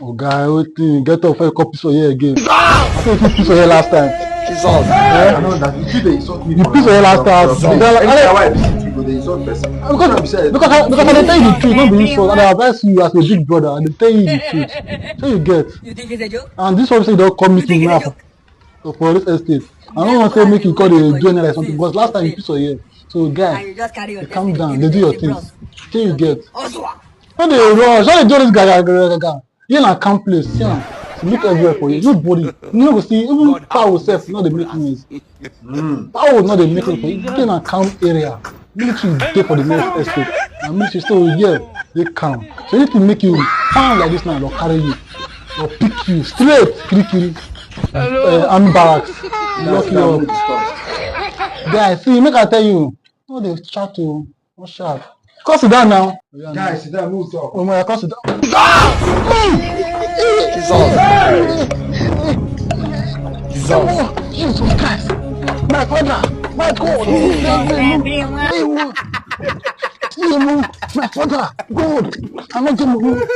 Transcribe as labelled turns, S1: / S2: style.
S1: Oh, guy, waiting. Get up for a copy so here again. I think you piece of here last time.
S2: Jesus. I know that if they insult me,
S1: You piece of here last time.
S2: anytime I visit you, go they insult person.
S1: Because I dey tell you the truth, not be insult. And I advise you as a big brother. I dey tell you the truth. So you get.
S3: You think it's a joke?
S1: And this one say don't come
S3: You
S1: meet me
S3: think it's a
S1: now
S3: joke?
S1: for this estate. I don't
S3: Then
S1: want
S3: go
S1: to say
S3: and
S1: make
S3: dey
S1: you call
S3: waiting
S1: the
S3: for
S1: do
S3: you
S1: anything like something.
S3: since
S1: Because last time you
S3: today.
S1: piece of here. So
S3: And
S1: guy,
S3: you just carry your
S1: calm
S3: destiny
S1: down.
S3: give
S1: They
S3: it
S1: do
S3: to
S1: your
S3: the
S1: things.
S3: bros.
S1: So you get.
S3: Oswa.
S1: When they rush, when they do this guy. You na calm place. See am. So look everywhere for you. Nobody. You know go see even power self. Not they make noise. Power not they make noise for you. You na calm area. Military dey for the next estate. And military still yeah. They calm. So anything make you calm like this now, they'll carry you. They'll pick you straight. Kiri. Army barracks. Lock you up. Guys, see, make I tell you. No, they chat to. Not sharp. Come sit down now.
S2: Guys, sit down, move talk.
S1: Oh my, come sit down.
S2: Jesus.
S1: Jesus Christ. My father. My God. My father. God. I'm not going to move.